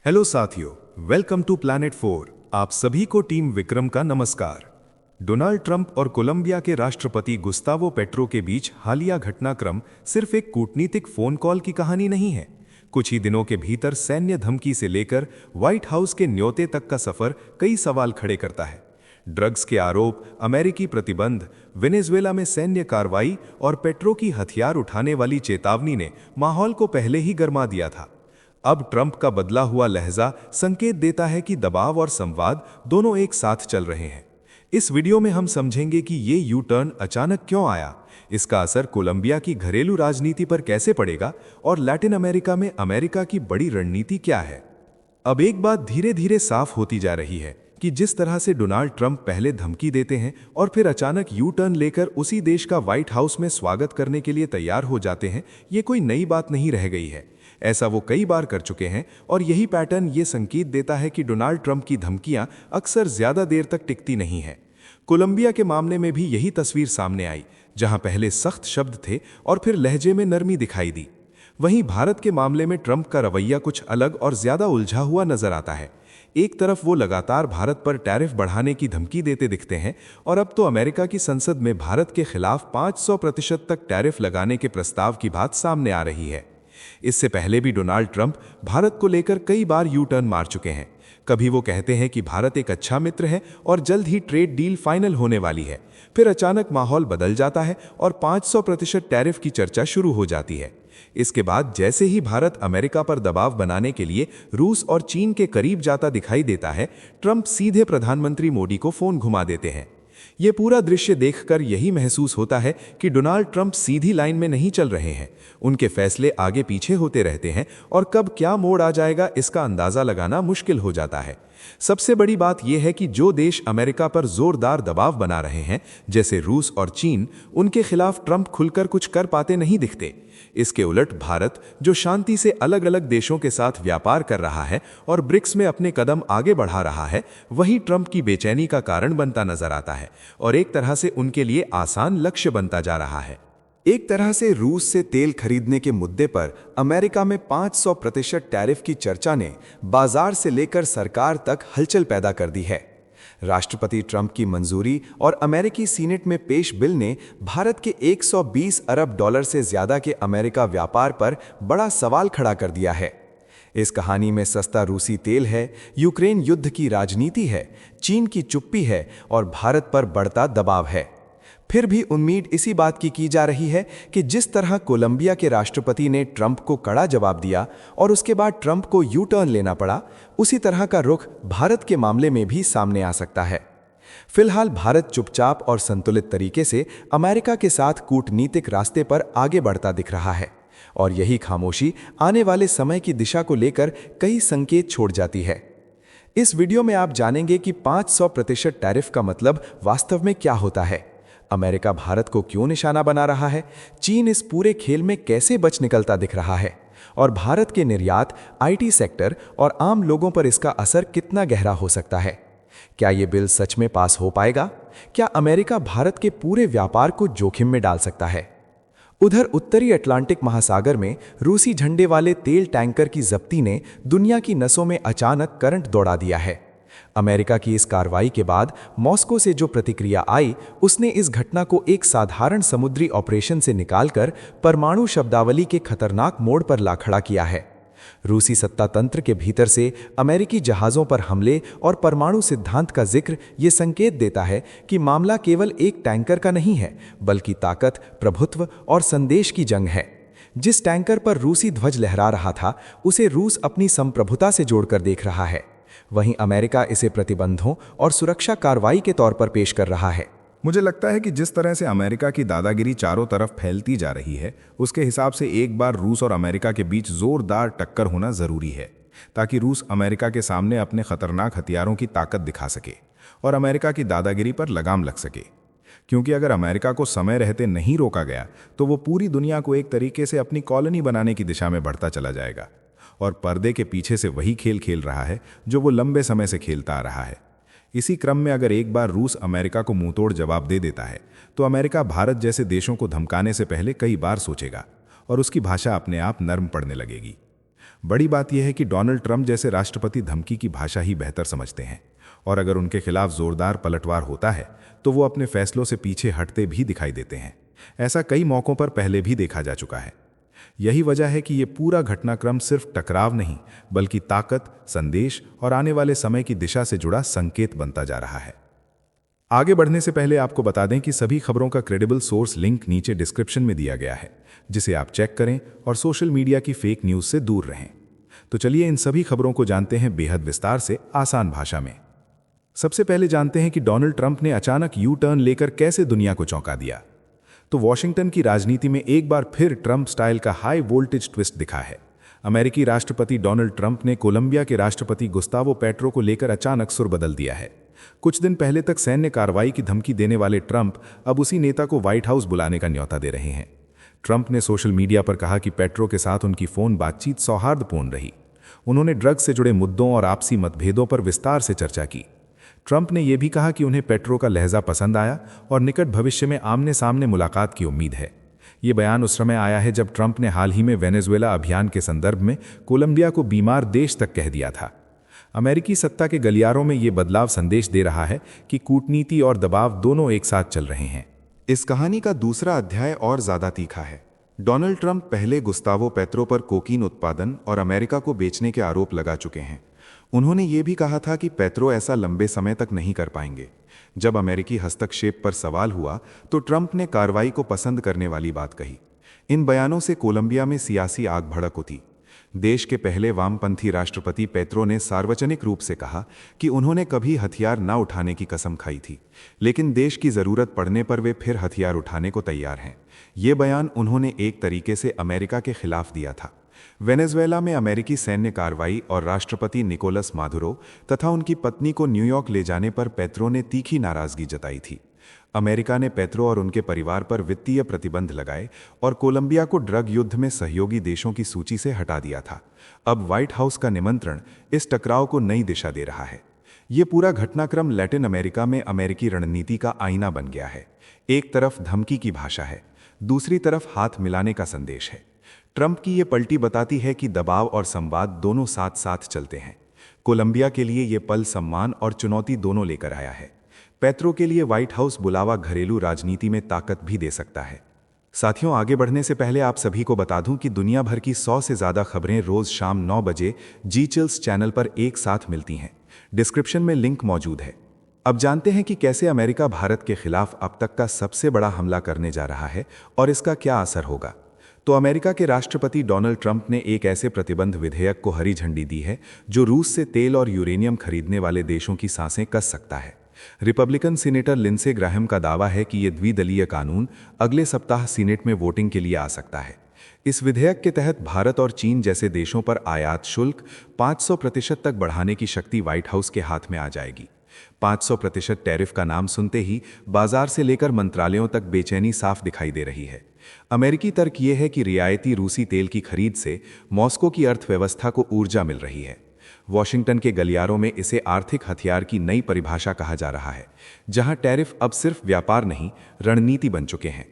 Hello साथियों, welcome to planet 4। आप सभी को टीम विक्रम का नमस्कार। डोनाल्ड ट्रंप और कोलंबिया के राष्ट्रपति गुस्तावो पेट्रो के बीच हालिया घटनाक्रम सिर्फ एक कूटनीतिक फोन कॉल की कहानी नहीं है। कुछ ही दिनों के भीतर सैन्य धमकी से लेकर व्हाइट हाउस के न्योते तक का सफर कई सवाल खड़े करता है। ड्रग्स के आरोप, अमेरिकी प्रतिबंध, वेनेजुएला में सैन्य कार्रवाई और पेट्रो की हथियार उठाने वाली चेतावनी ने माहौल को पहले ही गरमा दिया था। अब ट्रंप का बदला हुआ लहजा संकेत देता है कि दबाव और संवाद दोनों एक साथ चल रहे हैं। इस वीडियो में हम समझेंगे कि ये यू टर्न अचानक क्यों आया, इसका असर कोलंबिया की घरेलू राजनीति पर कैसे पड़ेगा और लैटिन अमेरिका में अमेरिका की बड़ी रणनीति क्या है। अब एक बात धीरे धीरे साफ होती जा रही है कि जिस तरह से डोनाल्ड ट्रंप पहले धमकी देते हैं और फिर अचानक यू टर्न लेकर उसी देश का व्हाइट हाउस में स्वागत करने के लिए तैयार हो जाते हैं, ये कोई नई बात नहीं रह गई है। ऐसा वो कई बार कर चुके हैं और यही पैटर्न ये संकेत देता है कि डोनाल्ड ट्रंप की धमकियां अक्सर ज्यादा देर तक टिकती नहीं है। कोलंबिया के मामले में भी यही तस्वीर सामने आई, जहां पहले सख्त शब्द थे और फिर लहजे में नरमी दिखाई दी। वहीं भारत के मामले में ट्रंप का रवैया कुछ अलग और ज्यादा उलझा हुआ नजर आता है। एक तरफ वो लगातार भारत पर टैरिफ बढ़ाने की धमकी देते दिखते हैं और अब तो अमेरिका की संसद में भारत के खिलाफ 500% तक टैरिफ लगाने के प्रस्ताव की बात सामने आ रही है। इससे पहले भी डोनाल्ड ट्रंप भारत को लेकर कई बार यू टर्न मार चुके हैं। कभी वो कहते हैं कि भारत एक अच्छा मित्र है और जल्द ही ट्रेड डील फाइनल होने वाली है, फिर अचानक माहौल बदल जाता है और 500% टैरिफ की चर्चा शुरू हो जाती है। इसके बाद जैसे ही भारत अमेरिका पर दबाव बनाने के लिए रूस और चीन के करीब जाता दिखाई देता है, ट्रंप सीधे प्रधानमंत्री मोदी को फोन घुमा देते हैं। ये पूरा दृश्य देखकर यही महसूस होता है कि डोनाल्ड ट्रंप सीधी लाइन में नहीं चल रहे हैं। उनके फैसले आगे पीछे होते रहते हैं और कब क्या मोड़ आ जाएगा इसका अंदाजा लगाना मुश्किल हो जाता है। सबसे बड़ी बात यह है कि जो देश अमेरिका पर जोरदार दबाव बना रहे हैं, जैसे रूस और चीन, उनके खिलाफ ट्रंप खुलकर कुछ कर पाते नहीं दिखते। इसके उलट भारत, जो शांति से अलग अलग देशों के साथ व्यापार कर रहा है और ब्रिक्स में अपने कदम आगे बढ़ा रहा है, वही ट्रंप की बेचैनी का कारण बनता नजर आता है और एक तरह से उनके लिए आसान लक्ष्य बनता जा रहा है। एक तरह से रूस से तेल खरीदने के मुद्दे पर अमेरिका में 500% टैरिफ की चर्चा ने बाजार से लेकर सरकार तक हलचल पैदा कर दी है। राष्ट्रपति ट्रंप की मंजूरी और अमेरिकी सीनेट में पेश बिल ने भारत के 120 अरब डॉलर से ज्यादा के अमेरिका व्यापार पर बड़ा सवाल खड़ा कर दिया है। इस कहानी में सस्ता रूसी तेल है, यूक्रेन युद्ध की राजनीति है, चीन की चुप्पी है और भारत पर बढ़ता दबाव है। फिर भी उम्मीद इसी बात की जा रही है कि जिस तरह कोलंबिया के राष्ट्रपति ने ट्रंप को कड़ा जवाब दिया और उसके बाद ट्रंप को यू टर्न लेना पड़ा, उसी तरह का रुख भारत के मामले में भी सामने आ सकता है। फिलहाल भारत चुपचाप और संतुलित तरीके से अमेरिका के साथ कूटनीतिक रास्ते पर आगे बढ़ता दिख रहा है और यही खामोशी आने वाले समय की दिशा को लेकर कई संकेत छोड़ जाती है। इस वीडियो में आप जानेंगे कि 500% टैरिफ का मतलब वास्तव में क्या होता है, अमेरिका भारत को क्यों निशाना बना रहा है, चीन इस पूरे खेल में कैसे बच निकलता दिख रहा है और भारत के निर्यात, आईटी सेक्टर और आम लोगों पर इसका असर कितना गहरा हो सकता है। क्या ये बिल सच में पास हो पाएगा? क्या अमेरिका भारत के पूरे व्यापार को जोखिम में डाल सकता है? उधर उत्तरी अटलांटिक महासागर में रूसी झंडे वाले तेल टैंकर की जब्ती ने दुनिया की नसों में अचानक करंट दौड़ा दिया है। अमेरिका की इस कार्रवाई के बाद मॉस्को से जो प्रतिक्रिया आई, उसने इस घटना को एक साधारण समुद्री ऑपरेशन से निकालकर परमाणु शब्दावली के खतरनाक मोड़ पर ला खड़ा किया है। रूसी सत्तातंत्र के भीतर से अमेरिकी जहाज़ों पर हमले और परमाणु सिद्धांत का जिक्र ये संकेत देता है कि मामला केवल एक टैंकर का नहीं है, बल्कि ताकत, प्रभुत्व और संदेश की जंग है। जिस टैंकर पर रूसी ध्वज लहरा रहा था, उसे रूस अपनी संप्रभुता से जोड़कर देख रहा है। वहीं अमेरिका इसे प्रतिबंधों और सुरक्षा कार्रवाई के तौर पर पेश कर रहा है। मुझे लगता है कि जिस तरह से अमेरिका की दादागिरी चारों तरफ फैलती जा रही है, उसके हिसाब से एक बार रूस और अमेरिका के बीच जोरदार टक्कर होना जरूरी है, ताकि रूस अमेरिका के सामने अपने खतरनाक हथियारों की ताकत दिखा सके और अमेरिका की दादागिरी पर लगाम लग सके। क्योंकि अगर अमेरिका को समय रहते नहीं रोका गया, तो वो पूरी दुनिया को एक तरीके से अपनी कॉलोनी बनाने की दिशा में बढ़ता चला जाएगा और पर्दे के पीछे से वही खेल खेल रहा है जो वो लंबे समय से खेलता आ रहा है। इसी क्रम में अगर एक बार रूस अमेरिका को मुंहतोड़ जवाब दे देता है, तो अमेरिका भारत जैसे देशों को धमकाने से पहले कई बार सोचेगा और उसकी भाषा अपने आप नर्म पड़ने लगेगी। बड़ी बात यह है कि डोनाल्ड ट्रंप जैसे राष्ट्रपति धमकी की भाषा ही बेहतर समझते हैं, और अगर उनके खिलाफ जोरदार पलटवार होता है तो वो अपने फैसलों से पीछे हटते भी दिखाई देते हैं। ऐसा कई मौकों पर पहले भी देखा जा चुका है। यही वजह है कि ये पूरा घटनाक्रम सिर्फ टकराव नहीं, बल्कि ताकत, संदेश और आने वाले समय की दिशा से जुड़ा संकेत बनता जा रहा है। आगे बढ़ने से पहले आपको बता दें कि सभी खबरों का क्रेडिबल सोर्स लिंक नीचे डिस्क्रिप्शन में दिया गया है, जिसे आप चेक करें और सोशल मीडिया की फेक न्यूज़ से दूर रहें। तो चलिए इन सभी खबरों को जानते हैं बेहद विस्तार से, आसान भाषा में। सबसे पहले जानते हैं कि डोनाल्ड ट्रंप ने अचानक यू टर्न लेकर कैसे दुनिया को चौंका दिया। तो वॉशिंगटन की राजनीति में एक बार फिर ट्रंप स्टाइल का हाई वोल्टेज ट्विस्ट दिखा है। अमेरिकी राष्ट्रपति डोनाल्ड ट्रंप ने कोलंबिया के राष्ट्रपति गुस्तावो पेट्रो को लेकर अचानक सुर बदल दिया है। कुछ दिन पहले तक सैन्य कार्रवाई की धमकी देने वाले ट्रंप अब उसी नेता को व्हाइट हाउस बुलाने का न्योता दे रहे हैं। ट्रंप ने सोशल मीडिया पर कहा कि पेट्रो के साथ उनकी फोन बातचीत सौहार्दपूर्ण रही। उन्होंने ड्रग से जुड़े मुद्दों और आपसी मतभेदों पर विस्तार से चर्चा की। ट्रंप ने यह भी कहा कि उन्हें पेट्रो का लहजा पसंद आया और निकट भविष्य में आमने सामने मुलाकात की उम्मीद है। ये बयान उस समय आया है जब ट्रंप ने हाल ही में वेनेजुएला अभियान के संदर्भ में कोलंबिया को बीमार देश तक कह दिया था। अमेरिकी सत्ता के गलियारों में ये बदलाव संदेश दे रहा है कि कूटनीति और दबाव दोनों एक साथ चल रहे हैं। इस कहानी का दूसरा अध्याय और ज्यादा तीखा है। डोनाल्ड ट्रंप पहले गुस्तावो पेट्रो पर कोकीन उत्पादन और अमेरिका को बेचने के आरोप लगा चुके हैं। उन्होंने ये भी कहा था कि पेट्रो ऐसा लंबे समय तक नहीं कर पाएंगे। जब अमेरिकी हस्तक्षेप पर सवाल हुआ तो ट्रंप ने कार्रवाई को पसंद करने वाली बात कही। इन बयानों से कोलंबिया में सियासी आग भड़क उठी। देश के पहले वामपंथी राष्ट्रपति पेट्रो ने सार्वजनिक रूप से कहा कि उन्होंने कभी हथियार न उठाने की कसम खाई थी, लेकिन देश की जरूरत पड़ने पर वे फिर हथियार उठाने को तैयार हैं। ये बयान उन्होंने एक तरीके से अमेरिका के खिलाफ दिया था। वेनेजुएला में अमेरिकी सैन्य कार्रवाई और राष्ट्रपति निकोलस मादुरो तथा उनकी पत्नी को न्यूयॉर्क ले जाने पर पेट्रो ने तीखी नाराजगी जताई थी। अमेरिका ने पेट्रो और उनके परिवार पर वित्तीय प्रतिबंध लगाए और कोलंबिया को ड्रग युद्ध में सहयोगी देशों की सूची से हटा दिया था। अब व्हाइट हाउस का निमंत्रण इस टकराव को नई दिशा दे रहा है। ये पूरा घटनाक्रम लैटिन अमेरिका में अमेरिकी रणनीति का आईना बन गया है। एक तरफ धमकी की भाषा है, दूसरी तरफ हाथ मिलाने का संदेश है। ट्रंप की ये पलटी बताती है कि दबाव और संवाद दोनों साथ साथ चलते हैं। कोलंबिया के लिए ये पल सम्मान और चुनौती दोनों लेकर आया है। पेट्रो के लिए व्हाइट हाउस बुलावा घरेलू राजनीति में ताकत भी दे सकता है। साथियों, आगे बढ़ने से पहले आप सभी को बता दूं कि दुनिया भर की 100 से ज़्यादा खबरें रोज शाम 9 बजे जी चिल्स चैनल पर एक साथ मिलती हैं। डिस्क्रिप्शन में लिंक मौजूद है। अब जानते हैं कि कैसे अमेरिका भारत के खिलाफ अब तक का सबसे बड़ा हमला करने जा रहा है और इसका क्या असर होगा। तो अमेरिका के राष्ट्रपति डोनाल्ड ट्रंप ने एक ऐसे प्रतिबंध विधेयक को हरी झंडी दी है जो रूस से तेल और यूरेनियम खरीदने वाले देशों की सांसें कस सकता है। रिपब्लिकन सीनेटर लिंडसे ग्राहम का दावा है कि यह द्विदलीय कानून अगले सप्ताह सीनेट में वोटिंग के लिए आ सकता है। इस विधेयक के तहत भारत और चीन जैसे देशों पर आयात शुल्क 500% तक बढ़ाने की शक्ति व्हाइट हाउस के हाथ में आ जाएगी। 500% टैरिफ का नाम सुनते ही बाजार से लेकर मंत्रालयों तक बेचैनी साफ दिखाई दे रही है। अमेरिकी तर्क यह है कि रियायती रूसी तेल की खरीद से मॉस्को की अर्थव्यवस्था को ऊर्जा मिल रही है। वॉशिंगटन के गलियारों में इसे आर्थिक हथियार की नई परिभाषा कहा जा रहा है, जहां टैरिफ अब सिर्फ व्यापार नहीं, रणनीति बन चुके हैं।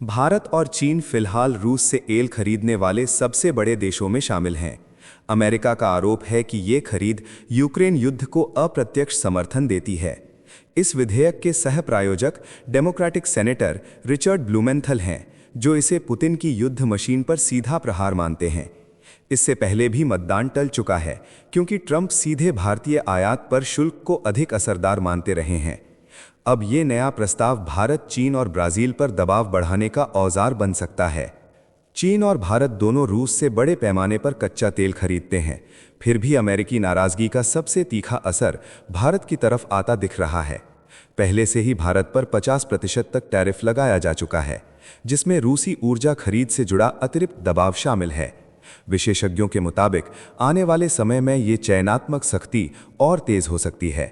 भारत और चीन फिलहाल रूस से तेल खरीदने वाले सबसे बड़े देशों में शामिल हैं। अमेरिका का आरोप है कि ये खरीद यूक्रेन युद्ध को अप्रत्यक्ष समर्थन देती है। इस विधेयक के सह प्रायोजक डेमोक्रेटिक सेनेटर रिचर्ड ब्लूमेंथल हैं, जो इसे पुतिन की युद्ध मशीन पर सीधा प्रहार मानते हैं। इससे पहले भी मतदान टल चुका है, क्योंकि ट्रंप सीधे भारतीय आयात पर शुल्क को अधिक असरदार मानते रहे हैं। अब ये नया प्रस्ताव भारत, चीन और ब्राजील पर दबाव बढ़ाने का औजार बन सकता है। चीन और भारत दोनों रूस से बड़े पैमाने पर कच्चा तेल खरीदते हैं, फिर भी अमेरिकी नाराजगी का सबसे तीखा असर भारत की तरफ आता दिख रहा है। पहले से ही भारत पर 50% तक टैरिफ लगाया जा चुका है, जिसमें रूसी ऊर्जा खरीद से जुड़ा अतिरिक्त दबाव शामिल है। विशेषज्ञों के मुताबिक आने वाले समय में ये चयनात्मक सख्ती और तेज हो सकती है।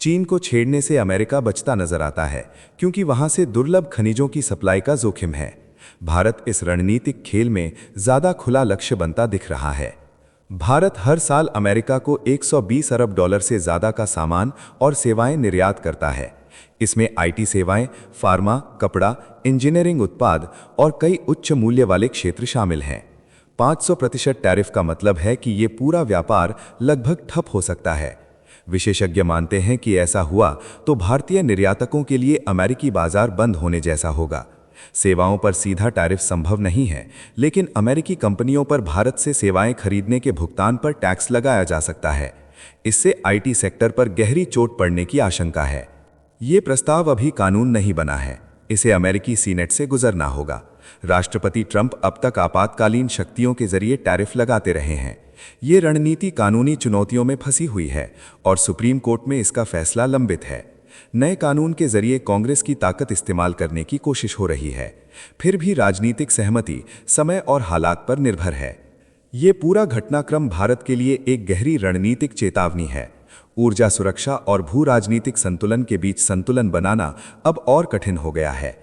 चीन को छेड़ने से अमेरिका बचता नजर आता है, क्योंकि वहां से दुर्लभ खनिजों की सप्लाई का जोखिम है। भारत इस रणनीतिक खेल में ज्यादा खुला लक्ष्य बनता दिख रहा है। भारत हर साल अमेरिका को 120 अरब डॉलर से ज्यादा का सामान और सेवाएं निर्यात करता है। इसमें आईटी सेवाएं, फार्मा, कपड़ा, इंजीनियरिंग उत्पाद और कई उच्च मूल्य वाले क्षेत्र शामिल हैं। 500% टैरिफ का मतलब है कि ये पूरा व्यापार लगभग ठप हो सकता है। विशेषज्ञ मानते हैं कि ऐसा हुआ तो भारतीय निर्यातकों के लिए अमेरिकी बाजार बंद होने जैसा होगा। सेवाओं पर सीधा टैरिफ संभव नहीं है, लेकिन अमेरिकी कंपनियों पर भारत से सेवाएं खरीदने के भुगतान पर टैक्स लगाया जा सकता है। इससे आईटी सेक्टर पर गहरी चोट पड़ने की आशंका है। ये प्रस्ताव अभी कानून नहीं बना है, इसे अमेरिकी सीनेट से गुजरना होगा। राष्ट्रपति ट्रंप अब तक आपातकालीन शक्तियों के जरिए टैरिफ लगाते रहे हैं। ये रणनीति कानूनी चुनौतियों में फंसी हुई है और सुप्रीम कोर्ट में इसका फैसला लंबित है। नए कानून के जरिए कांग्रेस की ताकत इस्तेमाल करने की कोशिश हो रही है। फिर भी राजनीतिक सहमति समय और हालात पर निर्भर है। ये पूरा घटनाक्रम भारत के लिए एक गहरी रणनीतिक चेतावनी है। ऊर्जा सुरक्षा और भू राजनीतिक संतुलन के बीच संतुलन बनाना अब और कठिन हो गया है।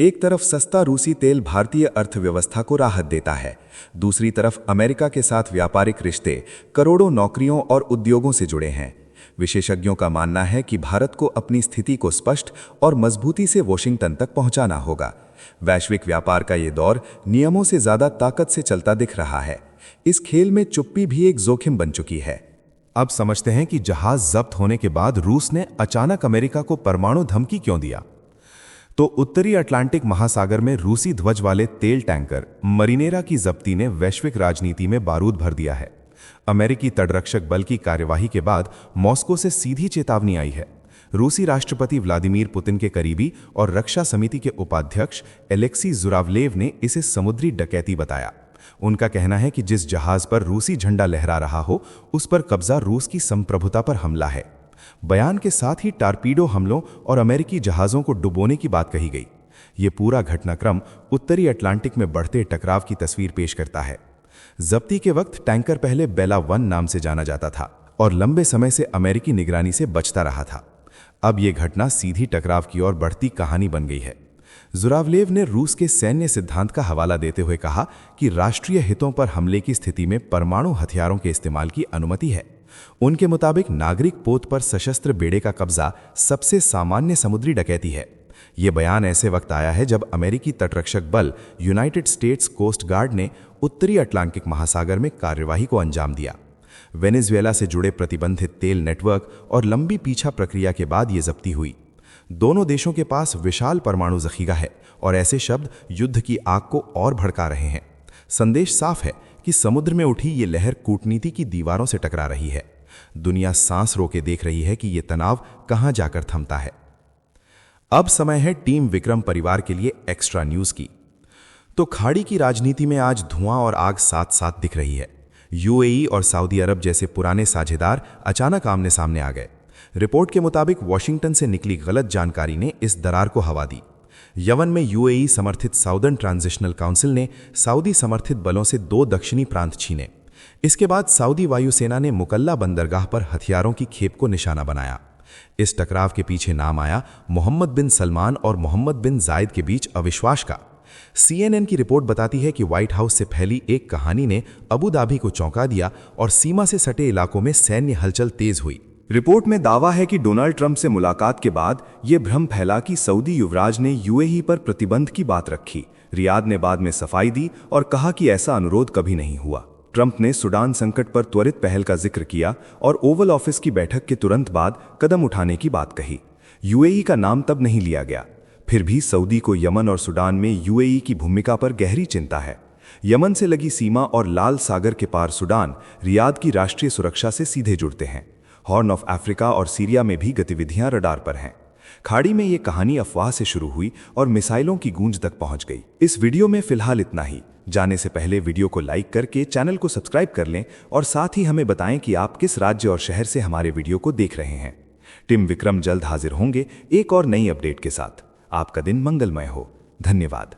एक तरफ सस्ता रूसी तेल भारतीय अर्थव्यवस्था को राहत देता है, दूसरी तरफ अमेरिका के साथ व्यापारिक रिश्ते करोड़ों नौकरियों और उद्योगों से जुड़े हैं। विशेषज्ञों का मानना है कि भारत को अपनी स्थिति को स्पष्ट और मजबूती से वॉशिंगटन तक पहुंचाना होगा। वैश्विक व्यापार का ये दौर नियमों से ज्यादा ताकत से चलता दिख रहा है। इस खेल में चुप्पी भी एक जोखिम बन चुकी है। अब समझते हैं कि जहाज जब्त होने के बाद रूस ने अचानक अमेरिका को परमाणु धमकी क्यों दिया। तो उत्तरी अटलांटिक महासागर में रूसी ध्वज वाले तेल टैंकर मरीनेरा की जब्ती ने वैश्विक राजनीति में बारूद भर दिया है। अमेरिकी तटरक्षक बल की कार्यवाही के बाद मॉस्को से सीधी चेतावनी आई है। रूसी राष्ट्रपति व्लादिमीर पुतिन के करीबी और रक्षा समिति के उपाध्यक्ष एलेक्सी जुरावलेव ने इसे समुद्री डकैती बताया। उनका कहना है कि जिस जहाज पर रूसी झंडा लहरा रहा हो, उस पर कब्जा रूस की संप्रभुता पर हमला है। बयान के साथ ही टारपीडो हमलों और अमेरिकी जहाज़ों को डुबोने की बात कही गई। ये पूरा घटनाक्रम उत्तरी अटलांटिक में बढ़ते टकराव की तस्वीर पेश करता है। जब्ती के वक्त टैंकर पहले बेला 1 नाम से जाना जाता था और लंबे समय से अमेरिकी निगरानी से बचता रहा था। अब ये घटना सीधी टकराव की ओर बढ़ती कहानी बन गई है। जुरावलेव ने रूस के सैन्य सिद्धांत का हवाला देते हुए कहा कि राष्ट्रीय हितों पर हमले की स्थिति में परमाणु हथियारों के इस्तेमाल की अनुमति है। उनके मुताबिक नागरिक पोत पर सशस्त्र बेड़े का कब्जा सबसे सामान्य समुद्री डकैती है। ये बयान ऐसे वक्त आया है जब अमेरिकी तटरक्षक बल यूनाइटेड स्टेट्स कोस्ट गार्ड ने उत्तरी अटलांटिक महासागर में कार्यवाही को अंजाम दिया। वेनेजुएला से जुड़े प्रतिबंधित तेल नेटवर्क और लंबी पीछा प्रक्रिया के बाद ये जब्ती हुई। दोनों देशों के पास विशाल परमाणु जखीरा है और ऐसे शब्द युद्ध की आग को और भड़का रहे हैं। संदेश साफ है कि समुद्र में उठी ये लहर कूटनीति की दीवारों से टकरा रही है। दुनिया सांस रोके देख रही है कि ये तनाव कहां जाकर थमता है। अब समय है टीम विक्रम परिवार के लिए एक्स्ट्रा न्यूज की। तो खाड़ी की राजनीति में आज धुआं और आग साथ साथ दिख रही है। यूएई और सऊदी अरब जैसे पुराने साझेदार अचानक आमने सामने आ गए। रिपोर्ट के मुताबिक वॉशिंगटन से निकली गलत जानकारी ने इस दरार को हवा दी। यमन में यूएई समर्थित साउदर्न ट्रांजिशनल काउंसिल ने सऊदी समर्थित बलों से 2 दक्षिणी प्रांत छीने। इसके बाद सऊदी वायुसेना ने मुकल्ला बंदरगाह पर हथियारों की खेप को निशाना बनाया। इस टकराव के पीछे नाम आया मोहम्मद बिन सलमान और मोहम्मद बिन जायद के बीच अविश्वास का। CNN की रिपोर्ट बताती है कि व्हाइट हाउस से फैली एक कहानी ने अबू धाबी को चौंका दिया और सीमा से सटे इलाकों में सैन्य हलचल तेज हुई। रिपोर्ट में दावा है कि डोनाल्ड ट्रंप से मुलाकात के बाद यह भ्रम फैला कि सऊदी युवराज ने यूएई पर प्रतिबंध की बात रखी। रियाद ने बाद में सफाई दी और कहा कि ऐसा अनुरोध कभी नहीं हुआ। ट्रंप ने सूडान संकट पर त्वरित पहल का जिक्र किया और ओवल ऑफिस की बैठक के तुरंत बाद कदम उठाने की बात कही। यूएई का नाम तब नहीं लिया गया। फिर भी सऊदी को यमन और सूडान में यूएई की भूमिका पर गहरी चिंता है। यमन से लगी सीमा और लाल सागर के पार सूडान रियाद की राष्ट्रीय सुरक्षा से सीधे जुड़ते हैं। हॉर्न ऑफ अफ्रीका और सीरिया में भी गतिविधियां रडार पर हैं। खाड़ी में ये कहानी अफवाह से शुरू हुई और मिसाइलों की गूंज तक पहुंच गई। इस वीडियो में फिलहाल इतना ही। जाने से पहले वीडियो को लाइक करके चैनल को सब्सक्राइब कर लें और साथ ही हमें बताएं कि आप किस राज्य और शहर से हमारे वीडियो को देख रहे हैं। टीम विक्रम जल्द हाजिर होंगे एक और नई अपडेट के साथ। आपका दिन मंगलमय हो। धन्यवाद।